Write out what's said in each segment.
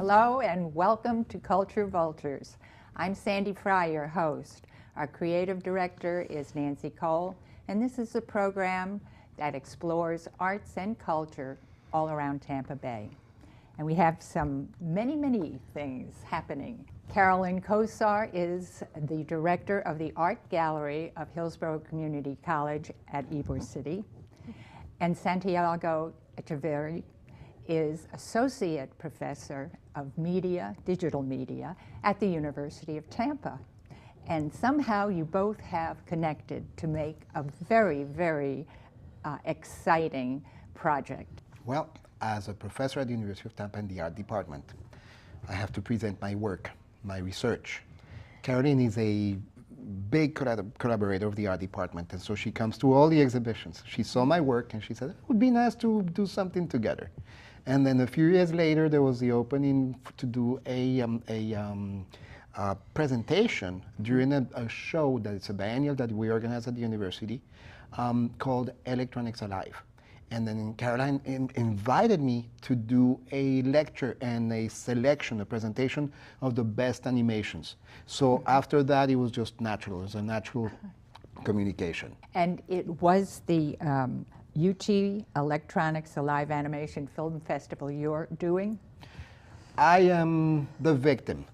Hello and welcome to Culture Vultures. I'm Sandy Frye, your host. Our creative director is Nancy Cole, and this is a program that explores arts and culture all around Tampa Bay. And we have many things happening. Carolyn Kosar is the director of the Art Gallery of Hillsborough Community College at Ybor City. And Santiago Echeverri is Associate Professor of Digital Media at the University of Tampa. And somehow you both have connected to make a very exciting project. Well, as a professor at the University of Tampa in the art department, I have to present my work, my research. Caroline is a big collaborator of the art department, and so she comes to all the exhibitions. She saw my work and she said, it would be nice to do something together. And then a few years later, there was the opening to do a presentation during a show that it's a biennial that we organize at the university called Electronics Alive. And then Caroline invited me to do a lecture and a presentation of the best animations. So after that, it was just natural. It was a natural communication. And it was the UT Electronics Alive Animation Film Festival you're doing? I am the victim,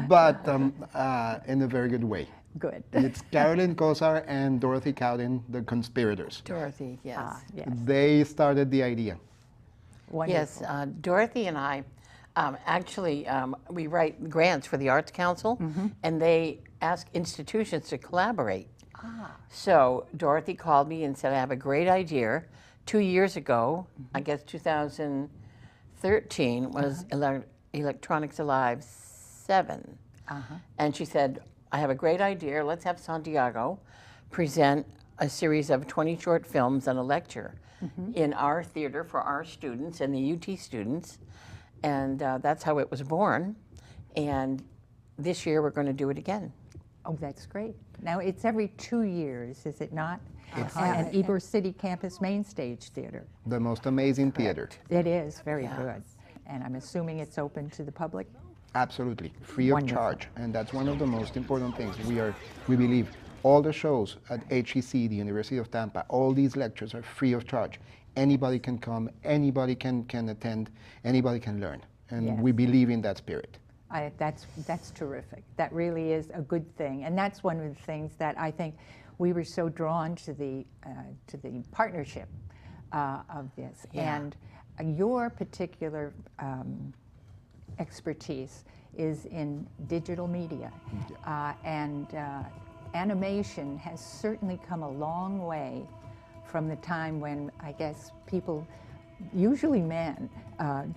but in a very good way. Good. It's Carolyn Kosar and Dorothy Cowden, the conspirators. Dorothy, yes. Yes. They started the idea. Wonderful. Yes, Dorothy and I we write grants for the Arts Council, and they ask institutions to collaborate. So Dorothy called me and said, I have a great idea. 2 years ago, I guess 2013, was Electronics Alive 7. And she said, I have a great idea. Let's have Santiago present a series of 20 short films and a lecture in our theater for our students and the UT students. And that's how it was born. And this year we're going to do it again. Oh, that's great. Now, it's every 2 years, is it not? At Ybor City Campus Main Stage Theater. The most amazing theater. It is very good. And I'm assuming it's open to the public? Absolutely, free of charge. And that's one of the most important things. We believe all the shows at HEC, the University of Tampa, all these lectures are free of charge. Anybody can come, anybody can attend, anybody can learn. And we believe in that spirit. That's terrific. That really is a good thing, and that's one of the things that I think we were so drawn to the partnership of this. And your particular expertise is in digital media, and animation has certainly come a long way from the time when I guess people, usually men,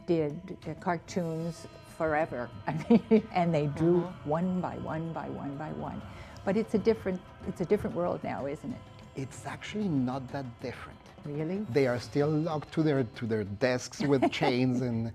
did cartoons forever. I mean, and they drew one by one. But it's a different world now, isn't it? It's actually not that different. Really? They are still locked to their desks with chains and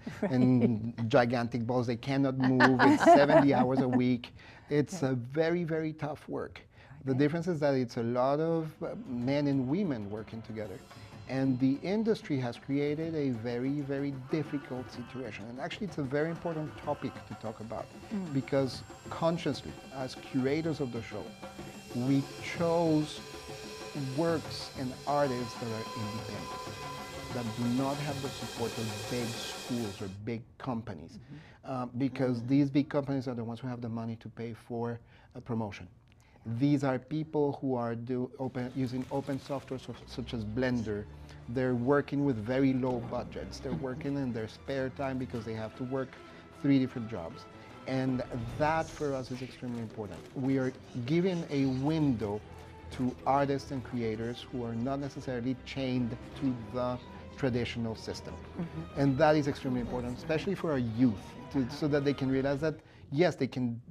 gigantic balls. They cannot move. It's 70 hours a week. It's a very tough work. The difference is that it's a lot of men and women working together. And the industry has created a very difficult situation. And actually, it's a very important topic to talk about because consciously, as curators of the show, we chose works and artists that are independent, that do not have the support of big schools or big companies, because these big companies are the ones who have the money to pay for a promotion. These are people who are using open software such as Blender. They're working with very low budgets. They're working in their spare time because they have to work 3 different jobs. And that for us is extremely important. We are giving a window to artists and creators who are not necessarily chained to the traditional system. And that is extremely important, especially for our youth, so that they can realize that, yes, they can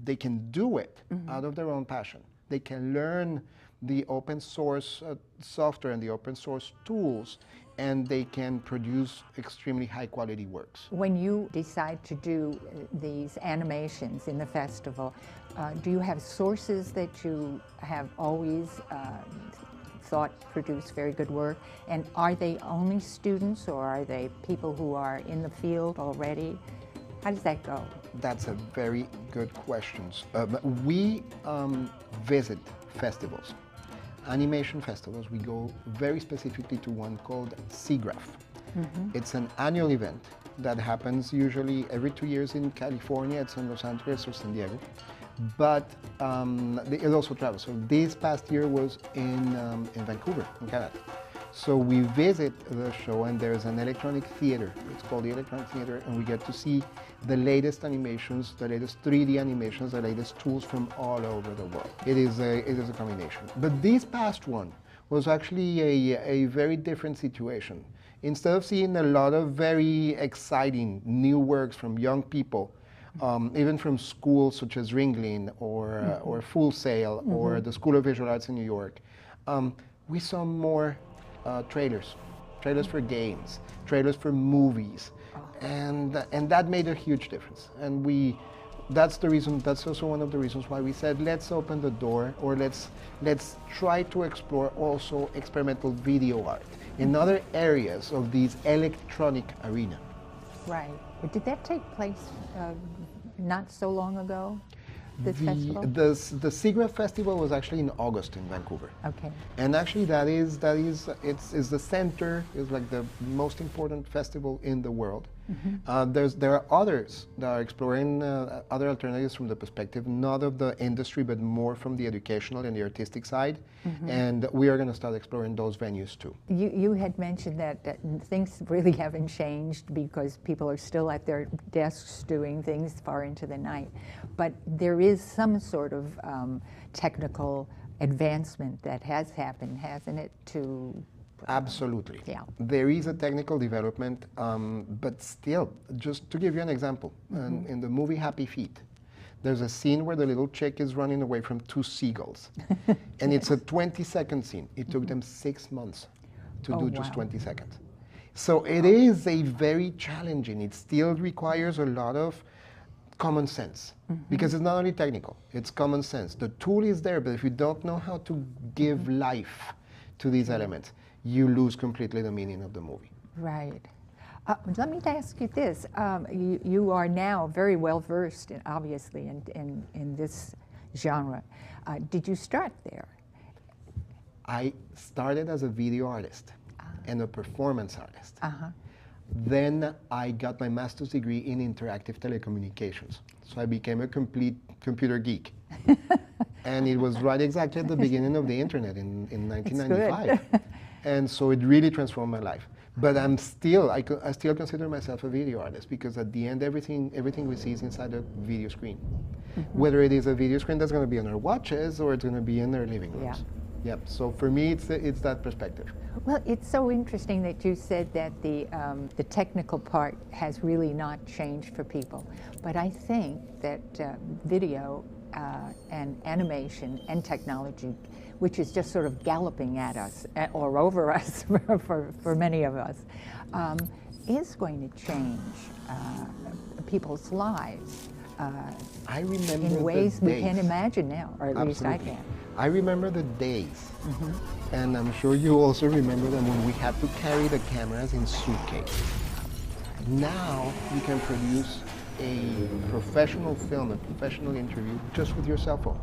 do it out of their own passion. They can learn the open source software and the open source tools, and they can produce extremely high quality works. When you decide to do these animations in the festival, do you have sources that you have always thought produce very good work? And are they only students, or are they people who are in the field already? How does that go? That's a very good question. We visit festivals, animation festivals. We go very specifically to one called SIGGRAPH. It's an annual event that happens usually every 2 years in California. It's in Los Angeles or San Diego. But it also travels. So this past year was in Vancouver, in Canada. So we visit the show, and there's an electronic theater. It's called the Electronic Theater, and we get to see the latest animations, the latest 3D animations, the latest tools from all over the world. It is a combination. But this past one was actually a very different situation. Instead of seeing a lot of very exciting new works from young people, even from schools such as Ringling or Full Sail or the School of Visual Arts in New York, we saw more trailers for games, trailers for movies, and that made a huge difference. And that's the reason. That's also one of the reasons why we said let's open the door, or let's try to explore also experimental video art in other areas of this electronic arena. Right. But did that take place not so long ago? This festival? The SIGGRAPH Festival was actually in August in Vancouver. Okay. And actually it's the center, is like the most important festival in the world. There are others that are exploring other alternatives from the perspective, not of the industry, but more from the educational and the artistic side. And we are going to start exploring those venues too. You had mentioned that things really haven't changed because people are still at their desks doing things far into the night. But there is some sort of technical advancement that has happened, hasn't it, to... Absolutely. Yeah. There is a technical development, but still, just to give you an example, in the movie Happy Feet, there's a scene where the little chick is running away from 2 seagulls. And it's a 20-second scene. It took them 6 months to do just 20 seconds. So it is a very challenging. It still requires a lot of common sense, because it's not only technical, it's common sense. The tool is there, but if you don't know how to give life to these elements, you lose completely the meaning of the movie. Right. Let me ask you this. You are now very well versed, obviously, in this genre. Did you start there? I started as a video artist and a performance artist. Then I got my master's degree in interactive telecommunications. So I became a complete computer geek. And it was right exactly at the beginning of the internet in 1995. And so it really transformed my life. But I still consider myself a video artist, because at the end, everything we see is inside a video screen. Whether it is a video screen that's going to be on our watches or it's going to be in our living rooms. Yep. So for me, it's that perspective. Well, it's so interesting that you said that the technical part has really not changed for people. But I think that video and animation and technology, which is just sort of galloping at us or over us for many of us, is going to change people's lives I remember in ways the we days. can't imagine now, or at least I Absolutely. can. I remember the days, and I'm sure you also remember them, when we had to carry the cameras in suitcases. Now you can produce a professional film, a professional interview, just with your cell phone.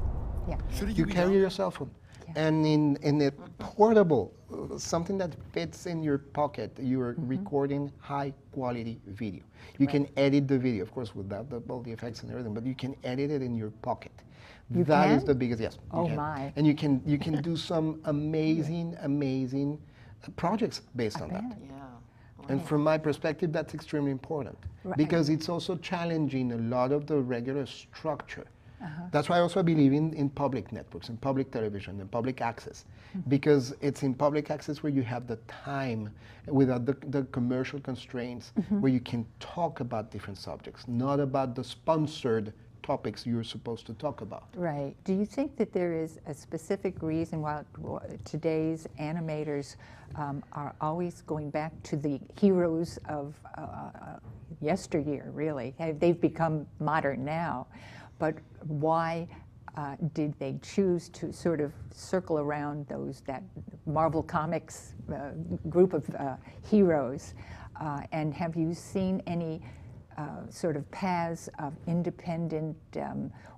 Yeah. You carry your cell phone. And in a portable, something that fits in your pocket, you're recording high quality video. You can edit the video, of course, without all the effects and everything, but you can edit it in your pocket. You That can? is the biggest, yes. Oh, you can. my. And you can do some amazing projects based on that. Yeah. And from my perspective, that's extremely important, because it's also challenging a lot of the regular structure. That's why I also believe in public networks, and public television, and public access, because it's in public access where you have the time without the commercial constraints, where you can talk about different subjects, not about the sponsored topics you're supposed to talk about. Right. Do you think that there is a specific reason why today's animators are always going back to the heroes of yesteryear, really? They've become modern now, but why did they choose to sort of circle around that Marvel Comics group of heroes? And have you seen any sort of paths of independent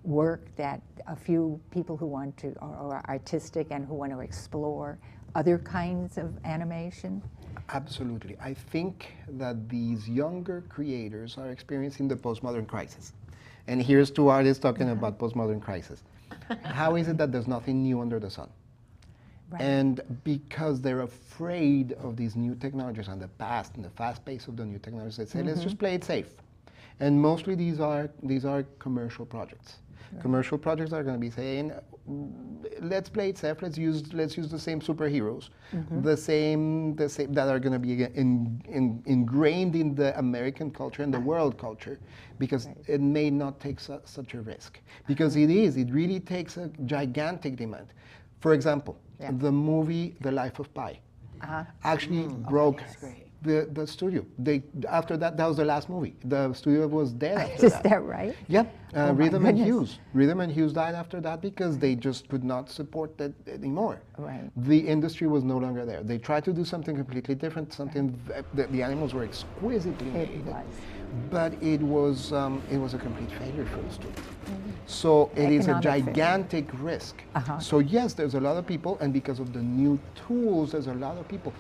work that a few people who want to, or are artistic and who want to explore other kinds of animation? Absolutely. I think that these younger creators are experiencing the postmodern crisis. And here's two artists talking about postmodern crisis. How is it that there's nothing new under the sun? Right. And because they're afraid of these new technologies and the past and the fast pace of the new technologies, they say, let's just play it safe. And mostly these are commercial projects. Right. Commercial projects are going to be saying, let's play it safe. Let's use the same superheroes, the same that are going to be ingrained in the American culture and the world culture, because it may not take such a risk. Because it really takes a gigantic demand. For example, the movie The Life of Pi actually broke the studio. After that was the last movie. The studio was dead after that. Is that right? Yep. Rhythm and goodness. Hughes died after that because they just could not support that anymore. Right. The industry was no longer there. They tried to do something completely different, something the animals were exquisitely made. It was. But it was a complete failure for the studio. So it is a gigantic risk. So yes, there's a lot of people, and because of the new tools, there's a lot of people.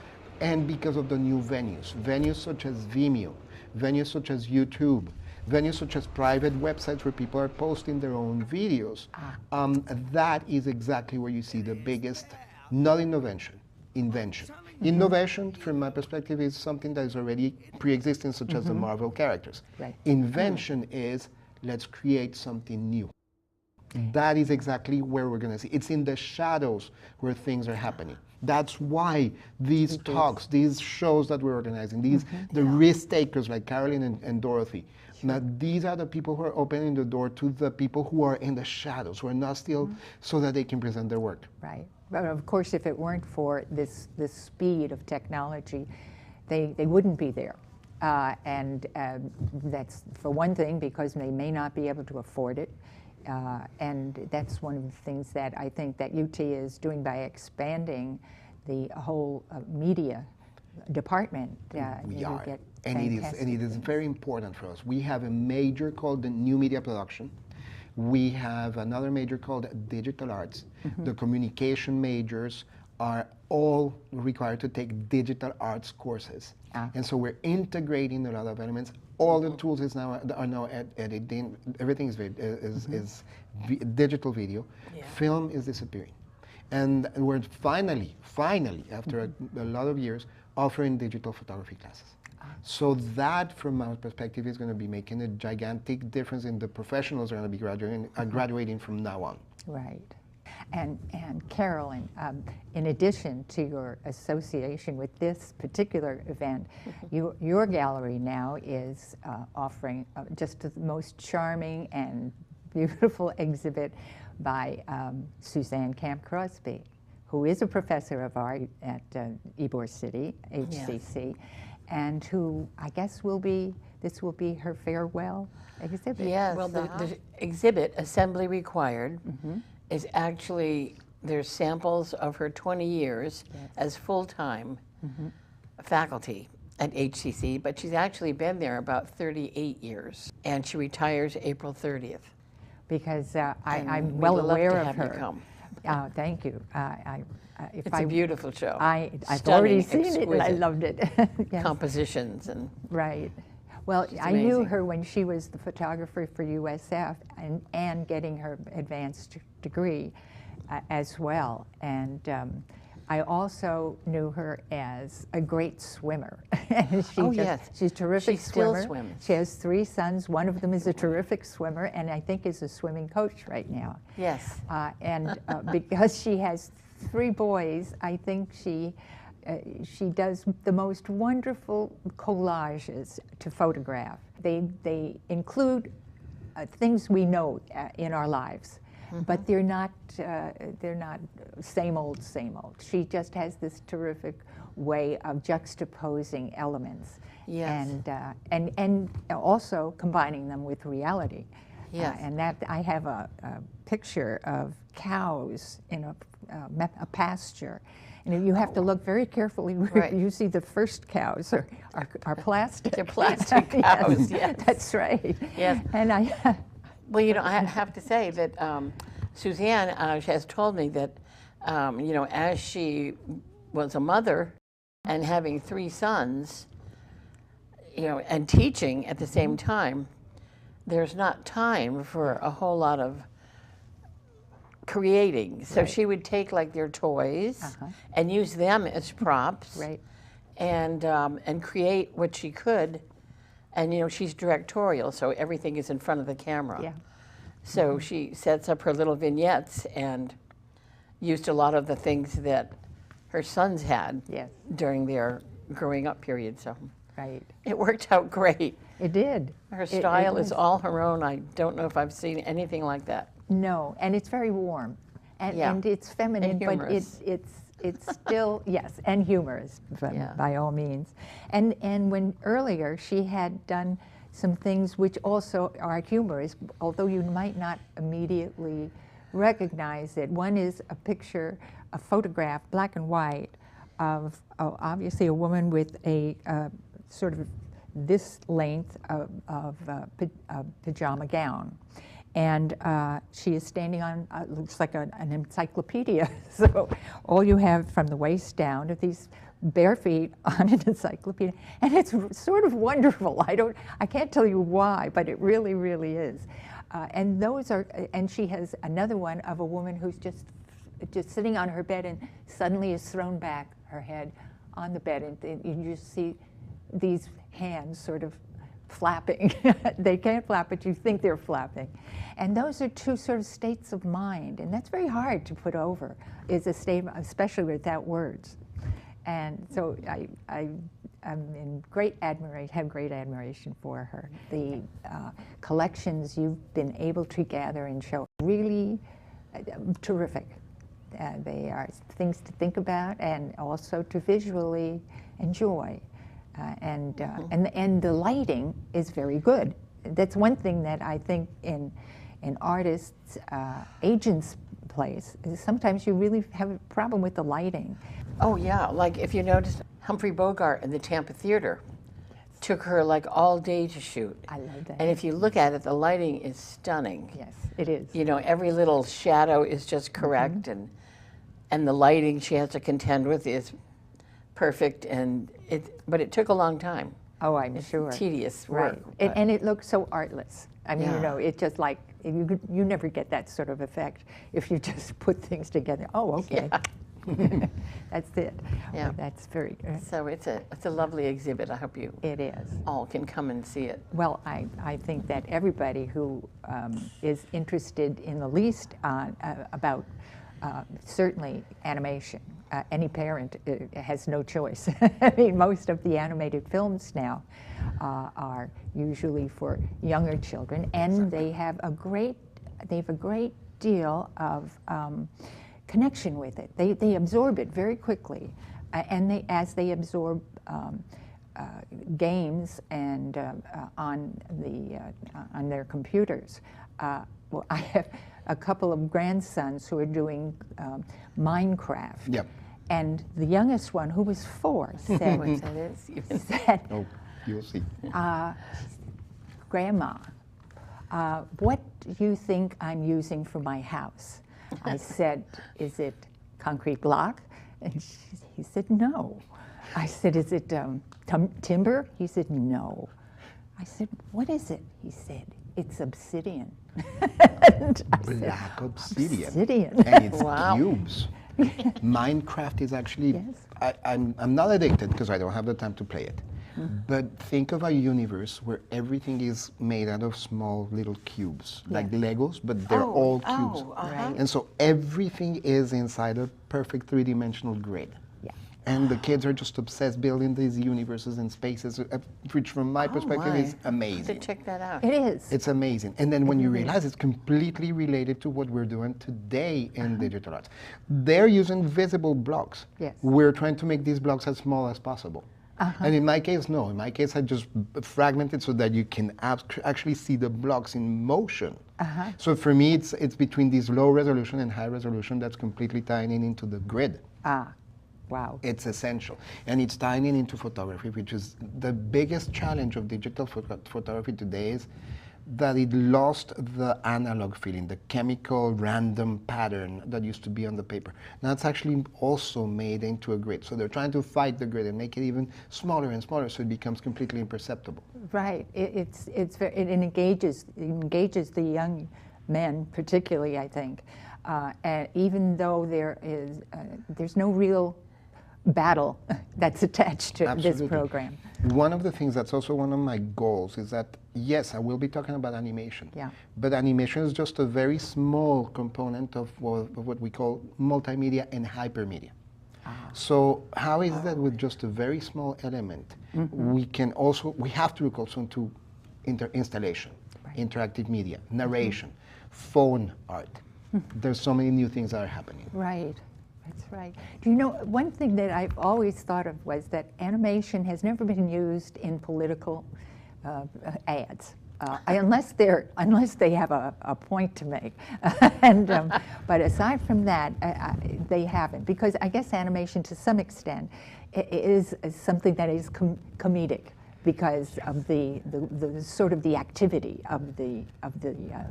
And because of the new venues such as Vimeo, venues such as YouTube, venues such as private websites where people are posting their own videos, that is exactly where you see the biggest, not invention. Innovation, from my perspective, is something that is already pre-existing, such as the Marvel characters. Right. Invention is, let's create something new. That is exactly where we're going to see. It's in the shadows where things are happening. That's why these talks, these shows that we're organizing, the risk takers like Carolyn and Dorothy, now these are the people who are opening the door to the people who are in the shadows, who are not still, so that they can present their work. Right. But of course, if it weren't for this speed of technology, they wouldn't be there. And that's, for one thing, because they may not be able to afford it. And that's one of the things that I think that UT is doing by expanding the whole media department. We are, and it is very important for us. We have a major called the New Media Production. We have another major called Digital Arts. The communication majors are all required to take digital arts courses. And so we're integrating a lot of elements. All the tools are now editing. Everything is digital video. Film is disappearing. And we're finally, after a lot of years, offering digital photography classes. So that, from our perspective, is going to be making a gigantic difference in the professionals who are going to be graduating from now on. Right. And Carolyn, in addition to your association with this particular event, your gallery now is offering just the most charming and beautiful exhibit by Suzanne Camp Crosby, who is a professor of art at Ybor City, HCC, and who I guess this will be her farewell exhibit. Yes, well, the exhibit, Assembly Required, is actually, there's samples of her 20 years as full-time faculty at HCC, but she's actually been there about 38 years, and she retires April 30th. Because I'm well aware of her. Come. Thank you. It's a beautiful show. I've already seen it, and I loved it. Yes. Compositions and right. Well, I knew her when she was the photographer for USF and getting her advanced degree as well. And I also knew her as a great swimmer. She's a terrific swimmer. Still swims. She has 3 sons. One of them is a terrific swimmer, and I think is a swimming coach right now. Yes. And because she has 3 boys, I think she does the most wonderful collages to photograph. They include things we know in our lives, but they're not same old, same old. She just has this terrific way of juxtaposing elements, and also combining them with reality. Yes. And that I have a picture of cows in a pasture. And you have to look very carefully where Right. you see the first cows are plastic. They're plastic cows, yes. That's right. Yes. And I, Well, you know, I have to say that Suzanne has told me that, you know, as she was a mother and having 3 sons, you know, and teaching at the same time, there's not time for a whole lot of creating. So Right. she would take like their toys and use them as props, right. and create what she could. And you know, she's directorial, so everything is in front of the camera. Yeah. So she sets up her little vignettes and used a lot of the things that her sons had Yes. during their growing up period. So Right. it worked out great. It did. Her It style is was. all her own. I don't know if I've seen anything like that. No, and it's very warm, and, Yeah. and it's feminine, And but humorous. it's still yes, and humorous Yeah. by all means. And when earlier she had done some things which also are humorous, although you might not immediately recognize it. One is a picture, a photograph, black and white, of obviously a woman with a sort of this length of pajama gown. And she is standing on, looks like an encyclopedia. So all you have from the waist down are these bare feet on an encyclopedia. And it's sort of wonderful. I can't tell you why, but it really, really is. And those are, and she has another one of a woman who's just sitting on her bed and suddenly is thrown back, her head on the bed. And you just see these hands sort of flapping. They can't flap, but you think they're flapping. And those are 2 sort of states of mind, and that's very hard to put over, is a statement, especially without words. And so I'm in great admiration, have great admiration for her. The collections you've been able to gather and show are really terrific. They are things to think about and also to visually enjoy. And the lighting is very good. That's one thing that I think in artists' agents' place is sometimes you really have a problem with the lighting. Oh yeah, like if you noticed, Humphrey Bogart in the Tampa Theater took her like all day to shoot. I love that. And if you look at it, the lighting is stunning. Yes, it is. You know, every little shadow is just correct, and the lighting she has to contend with is perfect. But it took a long time. Oh, I'm sure. Tedious work. Right. And it looks so artless. I mean, Yeah. you know, it's just like, you never get that sort of effect if you just put things together. Oh, okay. That's it. Yeah. Well, that's very, So it's a lovely exhibit. I hope you it is. all can come and see it. Well, I think that everybody who is interested in the least about certainly animation, any parent has no choice. I mean, most of the animated films now are usually for younger children, and they have a great deal of connection with it. They absorb it very quickly, and as they absorb games and on their computers. Well, I have a couple of grandsons who are doing Minecraft. Yep. And the youngest one, who was 4, said, What that is. said Oh, you'll see. Grandma, what do you think I'm using for my house? I said, is it concrete block? And he said, no. I said, is it timber? He said, no. I said, what is it? He said, it's obsidian. And I said, Black obsidian. obsidian. And it's Wow. cubes. Minecraft is actually, Yes. I'm not addicted because I don't have the time to play it. But think of a universe where everything is made out of small little cubes, like Legos, but they're all cubes. Right. And so everything is inside a perfect 3-dimensional grid. Yeah. And the kids are just obsessed building these universes and spaces, which from my perspective my. is To amazing. check that out. It is. It's amazing. And then when you realize it's completely related to what we're doing today in digital arts. They're using visible blocks. Yes. We're trying to make these blocks as small as possible. And in my case, no. In my case, I just fragmented so that you can actually see the blocks in motion. So for me, it's between this low resolution and high resolution that's completely tying into the grid. Wow. It's essential. And it's tying in into photography, which is the biggest challenge of digital photography today is that it lost the analog feeling, the chemical random pattern that used to be on the paper. Now it's actually also made into a grid. So they're trying to fight the grid and make it even smaller and smaller so it becomes completely imperceptible. Right. It engages the young men particularly, I think. And even though there's no real battle that's attached to Absolutely. this program. One of the things that's also one of my goals is that, yes, I will be talking about animation. Yeah. But animation is just a very small component of what we call multimedia and hypermedia. So how is that with just a very small element, we have to look also into installation, Right. interactive media, narration, phone art. There's so many new things that are happening. Right. That's right. Do you know, one thing that I've always thought of was that animation has never been used in political ads. Unless they have a point to make, but aside from that, they haven't. Because I guess animation, to some extent, is something that is comedic because of the sort of the activity of the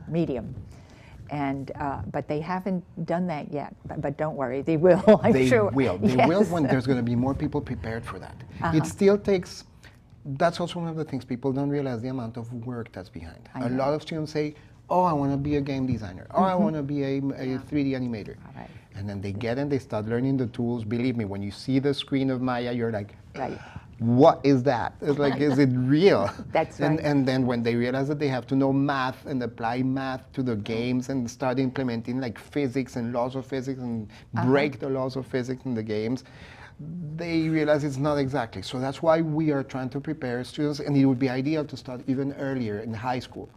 medium. And but they haven't done that yet. But don't worry, they will. I'm sure. They will. They will when there's going to be more people prepared for that. It still takes. That's also one of the things people don't realize, the amount of work that's behind. A lot of students say, "Oh, I want to be a game designer. Oh, I want to be a 3D animator." Right. And then they get in, they start learning the tools. Believe me, when you see the screen of Maya, you're like, Right. what is that? It's like, is it real? That's right. And then when they realize that they have to know math and apply math to the games and start implementing like physics and laws of physics and break the laws of physics in the games, they realize it's not exactly. So that's why we are trying to prepare students, and it would be ideal to start even earlier in high school,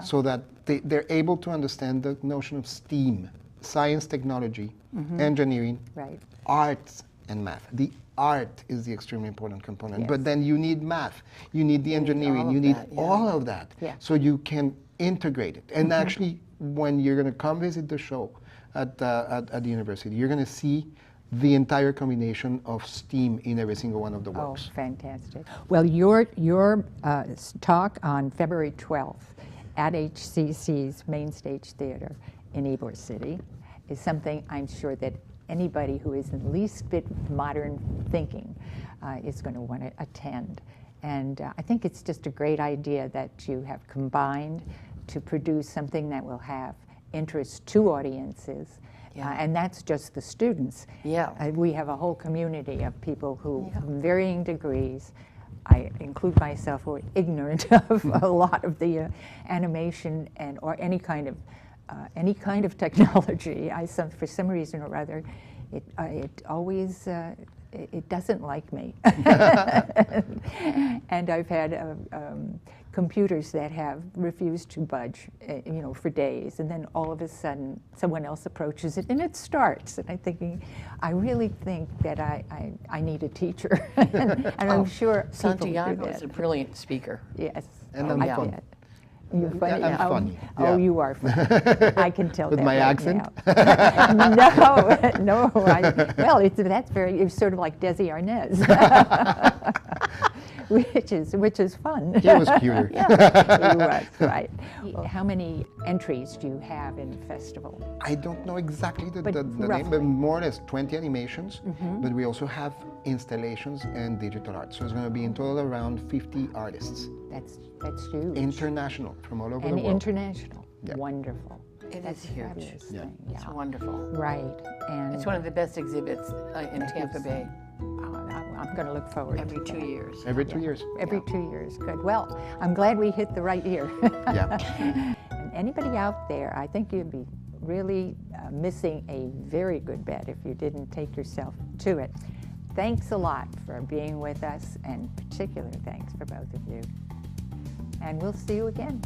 so that they're able to understand the notion of STEAM, science, technology, engineering, Right. arts, and math. The art is the extremely important component, Yes. but then you need math, you need the engineering, all you of need that, yeah. all of that, Yeah. so you can integrate it. And actually, when you're going to come visit the show at the university, you're going to see the entire combination of STEAM in every single one of the Oh, works. fantastic. Well, your talk on February 12th at HCC's Main Stage Theater in Ybor City is something I'm sure that anybody who is in the least bit modern thinking is going to want to attend. And I think it's just a great idea that you have combined to produce something that will have interest to audiences. And that's just the students. Yeah. We have a whole community of people who, from varying degrees, I include myself, who are ignorant of a lot of the animation or any kind of technology. For some reason or other, it always it doesn't like me. And I've had computers that have refused to budge, for days, and then all of a sudden someone else approaches it and it starts. And I'm thinking, I really think that I need a teacher, and I'm sure people do Santiago that. is a brilliant speaker. Yes, And I'm I fun. bet. You're funny. Yeah, I'm funny. Oh, Yeah. you are funny. I can tell With that my right accent? now. No. It's sort of like Desi Arnaz, which is fun. He was cuter. He was, right. How many entries do you have in the festival? I don't know exactly the But name, roughly. but more or less 20 animations, but we also have installations and digital art. So it's going to be in total around 50 artists. That's huge. International, from all over And the world. international. Yep. Wonderful. It That's is a huge. fabulous Yeah. thing. It's wonderful. Right. And It's one of the best exhibits in Tampa Bay. I'm going to look forward to Every 2 that. years. Every 2 years. Every 2 years. Good. Well, I'm glad we hit the right year. Yeah. And anybody out there, I think you'd be really missing a very good bet if you didn't take yourself to it. Thanks a lot for being with us, and particular thanks for both of you. And we'll see you again.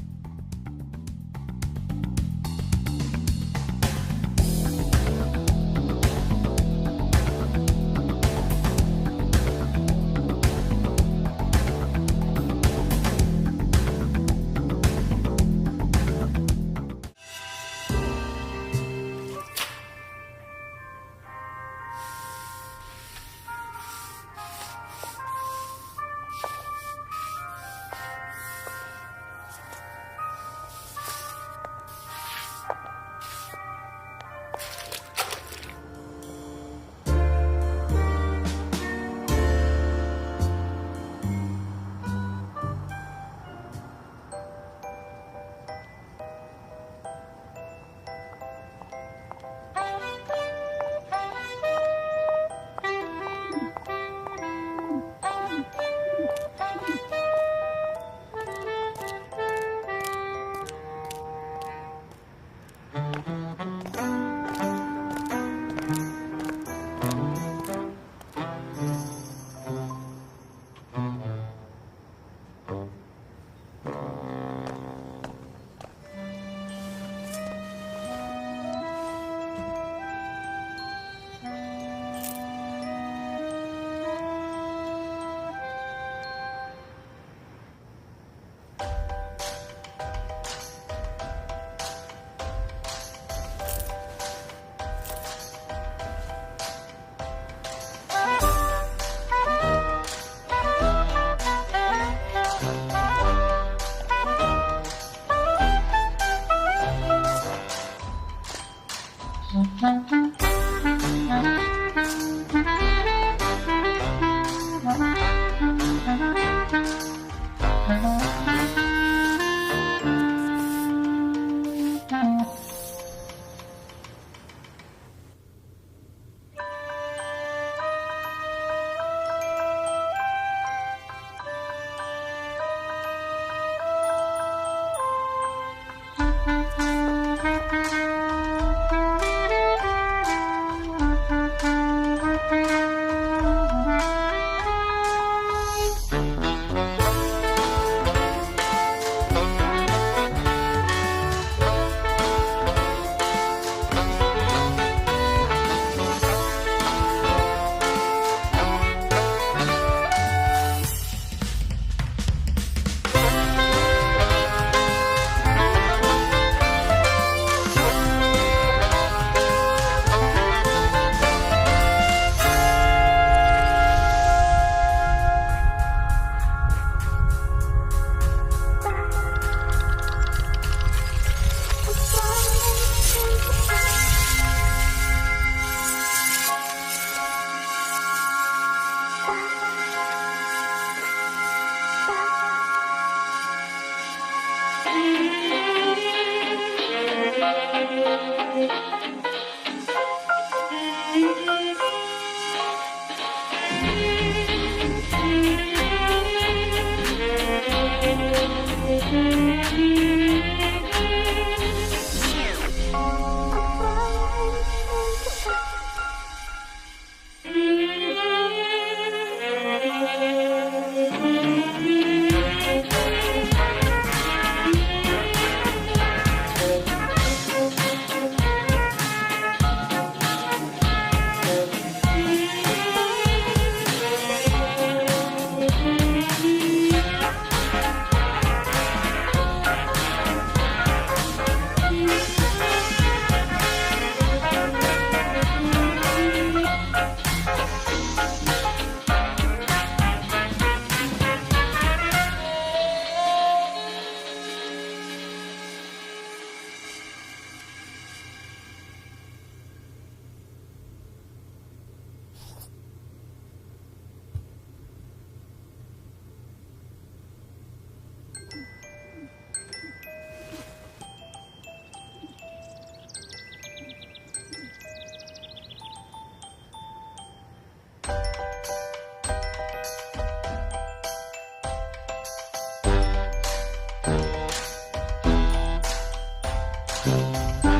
Bye.